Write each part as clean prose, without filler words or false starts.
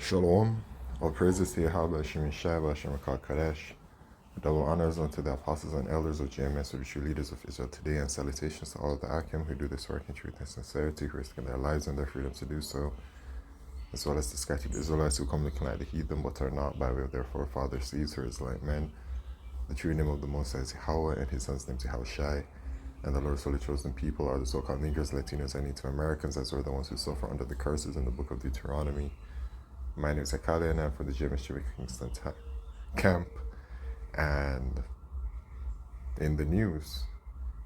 Shalom. All praises to Yahweh Hashem Yeshua Hashem Kadesh. Double honors unto the apostles and elders of JMS, or the true leaders of Israel today, and salutations to all of the Akim who do this work in truth and sincerity, who risk their lives and their freedom to do so, as well as the scattered Israelites who come looking like the heathen but are not, by way of their forefathers, thieves, or Israelite men. The true name of the Most High is Yahweh, and his son's name is Yahushai. And the Lord's holy chosen people are the so-called Negroes, Latinos, and Native Americans, as were the ones who suffer under the curses in the book of Deuteronomy. My name is Akali, and I'm from the JMS Jamaica Kingston camp. And in the news,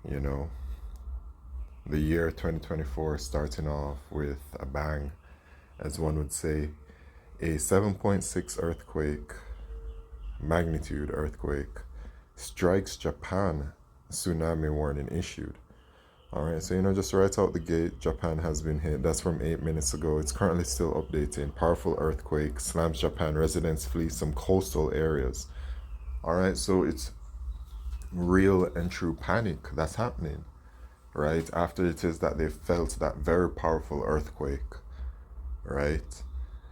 the year 2024 starting off with a bang, as one would say, a 7.6 earthquake, magnitude earthquake, strikes Japan, tsunami warning issued. Alright, so just right out the gate, Japan has been hit. That's from 8 minutes ago. It's currently still updating. Powerful earthquake slams Japan. Residents flee some coastal areas. Alright, so it's real and true panic that's happening. Right? After it is that they felt that very powerful earthquake. Right?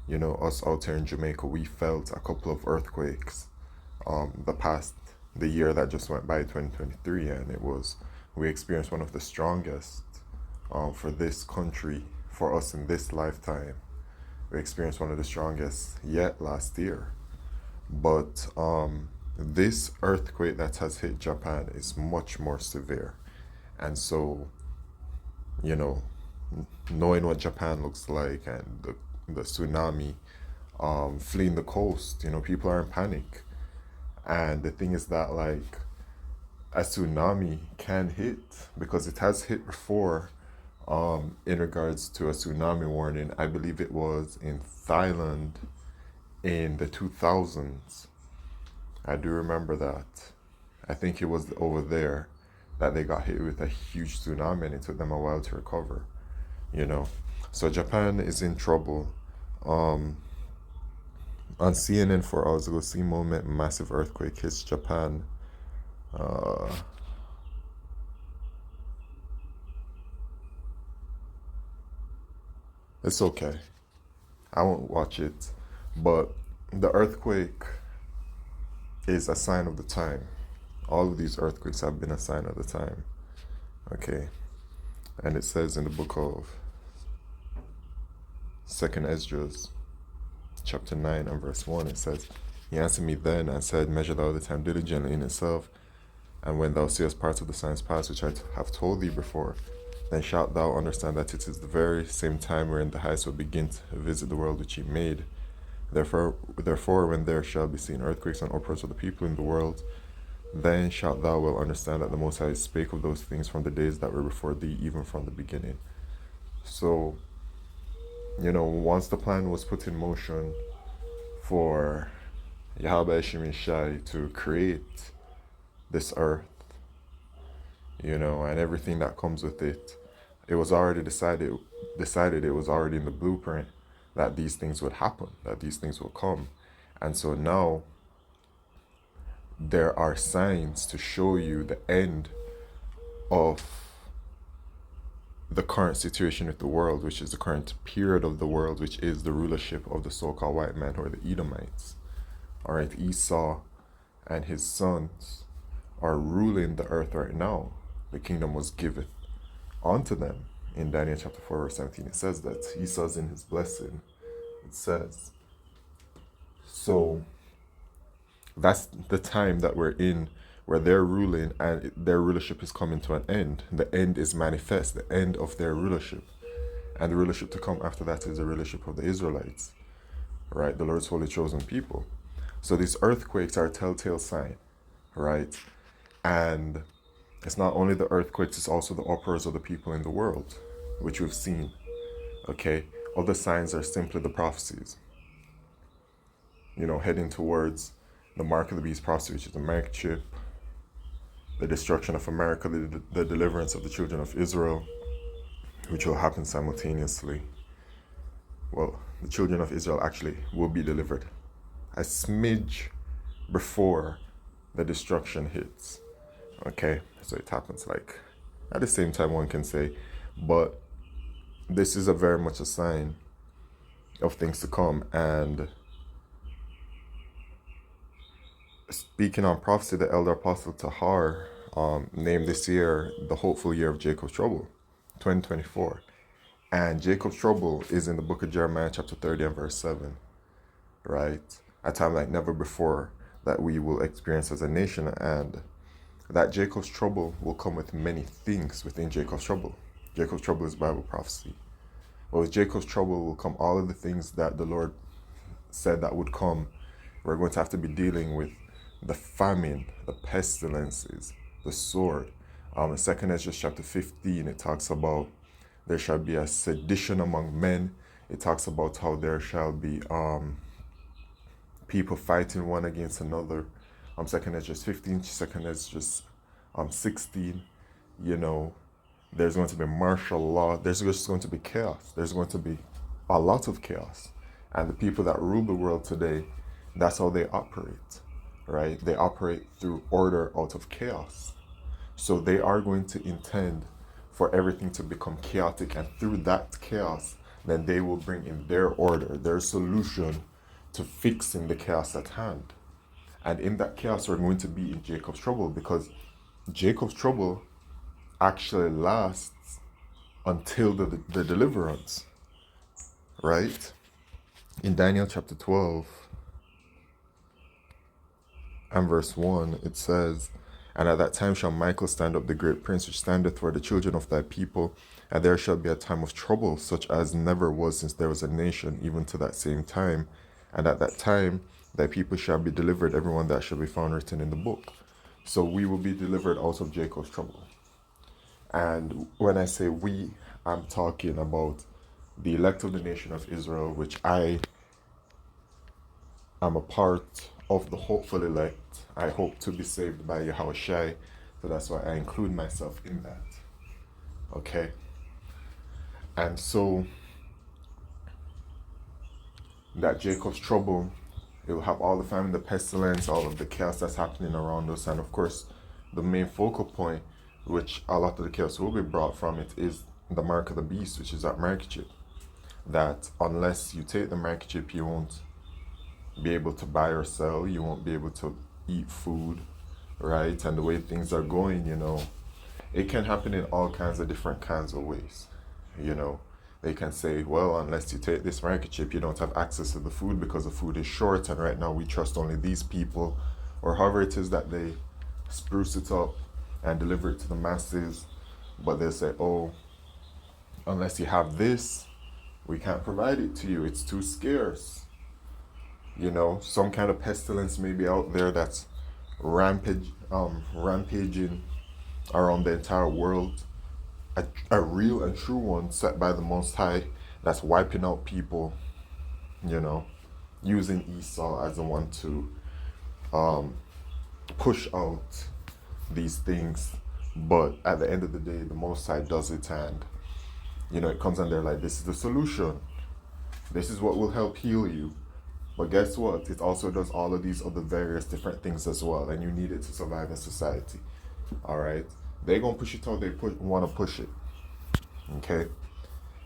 Us out here in Jamaica, we felt a couple of earthquakes the year that just went by, 2023, and we experienced one of the strongest for this country, for us in this lifetime. We experienced one of the strongest yet last year. But this earthquake that has hit Japan is much more severe. And so, knowing what Japan looks like and the tsunami fleeing the coast, people are in panic. And the thing is that, a tsunami can hit, because it has hit before in regards to a tsunami warning. I believe it was in Thailand in the 2000s. I do remember that. I think it was over there that they got hit with a huge tsunami, and it took them a while to recover. So Japan is in trouble. On CNN 4 hours ago, see moment, massive earthquake hits Japan. It's okay. I won't watch it. But the earthquake is a sign of the time. All of these earthquakes have been a sign of the time. Okay. And it says in the book of 2nd Esdras, chapter 9 and verse 1, it says, He answered me then and said, Measure thou the time diligently in itself, and when thou seest parts of the signs pass, which I have told thee before, then shalt thou understand that it is the very same time wherein the highest will begin to visit the world which he made. Therefore, when there shall be seen earthquakes and uproars of the people in the world, then shalt thou well understand that the Most High spake of those things from the days that were before thee, even from the beginning. So, once the plan was put in motion for Yahweh Hashem Yeshua to create this earth, and everything that comes with it, it was already decided, it was already in the blueprint that these things would happen, that these things will come. And so now there are signs to show you the end of the current situation with the world, which is the current period of the world, which is the rulership of the so-called white man, or the Edomites. All right, Esau and his sons are ruling the earth right now. The kingdom was given unto them. In Daniel chapter 4, verse 17, it says that Esau's in his blessing. It says. So that's the time that we're in, where they're ruling and their rulership is coming to an end. The end is manifest, the end of their rulership. And the rulership to come after that is the rulership of the Israelites, right? The Lord's holy chosen people. So these earthquakes are a telltale sign, right? And it's not only the earthquakes, it's also the uproars of the people in the world, which we've seen, okay? Other signs are simply the prophecies, heading towards the mark of the beast prophecy, which is the microchip, the destruction of America, the deliverance of the children of Israel, which will happen simultaneously. Well, the children of Israel actually will be delivered a smidge before the destruction hits. Okay, so it happens at the same time, one can say, but this is a very much a sign of things to come. And speaking on prophecy, the elder apostle Tahar named this year the hopeful year of Jacob's trouble, 2024. And Jacob's trouble is in the book of Jeremiah, chapter 30 and verse 7, right? A time like never before that we will experience as a nation. And that Jacob's trouble will come with many things within Jacob's trouble. Jacob's trouble is Bible prophecy. But with Jacob's trouble will come all of the things that the Lord said that would come. We're going to have to be dealing with the famine, the pestilences, the sword. In 2 Ezra chapter 15, it talks about there shall be a sedition among men. It talks about how there shall be people fighting one against another. 2 Ezra 15, 2 Ezra 16, you know, there's going to be martial law. There's just going to be chaos. There's going to be a lot of chaos. And the people that rule the world today, that's how they operate, right? They operate through order out of chaos. So they are going to intend for everything to become chaotic. And through that chaos, then they will bring in their order, their solution to fixing the chaos at hand. And in that chaos, we're going to be in Jacob's trouble, because Jacob's trouble actually lasts until the deliverance, right? In Daniel chapter 12 and verse 1, it says, "And at that time shall Michael stand up, the great prince, which standeth for the children of thy people, and there shall be a time of trouble, such as never was since there was a nation, even to that same time. And at that time thy people shall be delivered, everyone that shall be found written in the book." So we will be delivered out of Jacob's trouble. And when I say we, I'm talking about the elect of the nation of Israel, which I am a part of the hopeful elect. I hope to be saved by Yahushua, so that's why I include myself in that. Okay? And so that Jacob's trouble, it will have all the famine, the pestilence, all of the chaos that's happening around us. And of course, the main focal point, which a lot of the chaos will be brought from it, is the mark of the beast, which is that microchip. That unless you take the microchip, you won't be able to buy or sell, you won't be able to eat food, right? And the way things are going, it can happen in all kinds of different kinds of ways. They can say, well, unless you take this microchip, you don't have access to the food because the food is short, and right now we trust only these people, or however it is that they spruce it up and deliver it to the masses. But they say, oh, unless you have this, we can't provide it to you. It's too scarce. Some kind of pestilence may be out there that's rampaging around the entire world. A real and true one set by the Most High that's wiping out people, using Esau as the one to push out these things. But at the end of the day, the Most High does it, and it comes and they're like, this is the solution. This is what will help heal you. But guess what? It also does all of these other various different things as well, and you need it to survive in society. All right? They're going to push it out. They want to push it. Okay?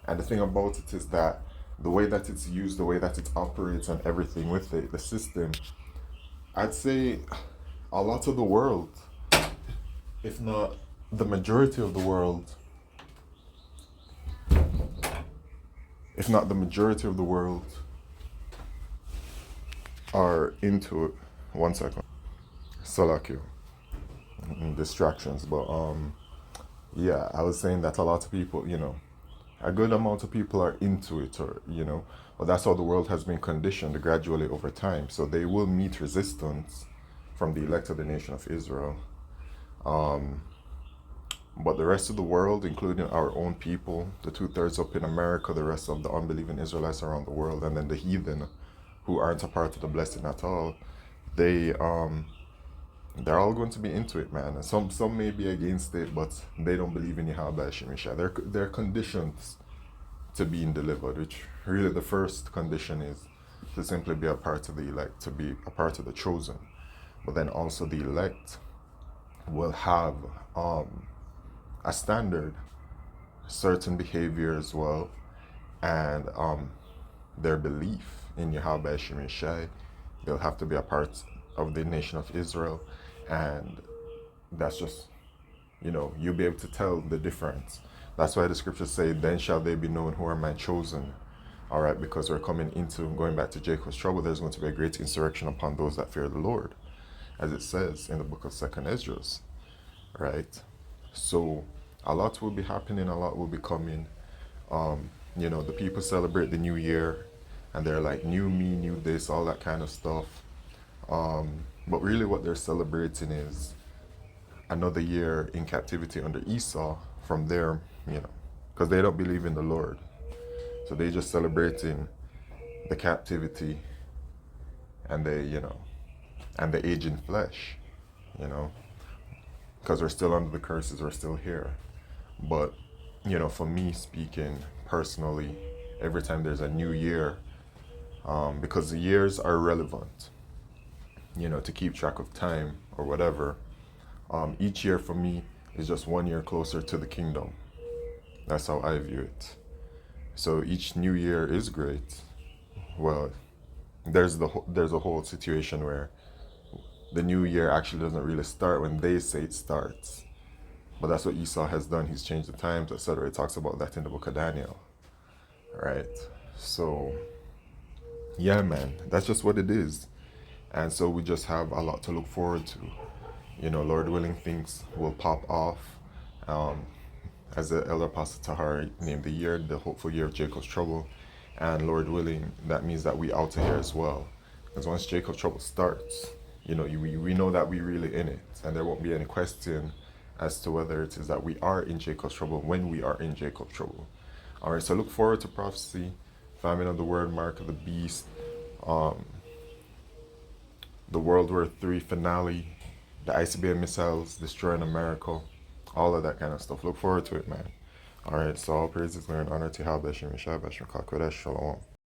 And the thing about it is that the way that it's used, the way that it operates and everything with it, the system, I'd say a lot of the world, if not the majority of the world, are into it. One second. Salakio. Distractions. But yeah, I was saying that a lot of people, a good amount of people are into it, or but that's how the world has been conditioned gradually over time. So they will meet resistance from the elect of the nation of Israel. But the rest of the world, including our own people, the 2/3 up in America, the rest of the unbelieving Israelites around the world, and then the heathen who aren't a part of the blessing at all, they're all going to be into it, man. And some may be against it, but they don't believe in Yahweh Shemisha. They're conditioned to being delivered, which really the first condition is to simply be a part of the elect, to be a part of the chosen. But then also the elect will have a standard, certain behavior as well, and their belief in Yahweh Shemeshai. They'll have to be a part of the nation of Israel. And that's just, you'll be able to tell the difference. That's why the scriptures say, then shall they be known who are my chosen. All right, because we're going back to Jacob's trouble, there's going to be a great insurrection upon those that fear the Lord, as it says in the book of Second Esdras, right? So a lot will be happening, a lot will be coming. The people celebrate the new year and they're like, new me, new this, all that kind of stuff. But really, what they're celebrating is another year in captivity under Esau from there, because they don't believe in the Lord. So they just celebrating the captivity and and the age in flesh, you know, because we're still under the curses, we're still here. But, for me speaking personally, every time there's a new year, because the years are relevant, to keep track of time or whatever, each year for me is just 1 year closer to the kingdom. That's how I view it. So each new year is great. Well, there's a whole situation where the new year actually doesn't really start when they say it starts. But that's what Esau has done. He's changed the times, etc. It talks about that in the book of Daniel, right? So, yeah, man, that's just what it is. And so we just have a lot to look forward to. Lord willing, things will pop off. Um, as the elder Apostle Tahar named the year, the hopeful year of Jacob's trouble. And Lord willing, that means that we out to here as well. Because once Jacob's trouble starts, we know that we really in it. And there won't be any question as to whether it is that we are in Jacob's trouble when we are in Jacob's trouble. All right, so look forward to prophecy, famine of the word, mark of the beast, um, the World War III finale, the ICBM missiles destroying America, all of that kind of stuff. Look forward to it, man. All right, so all praises, glory, and honor to Yahweh Shem Yeshua, Bashem Kakodesh, Shalom.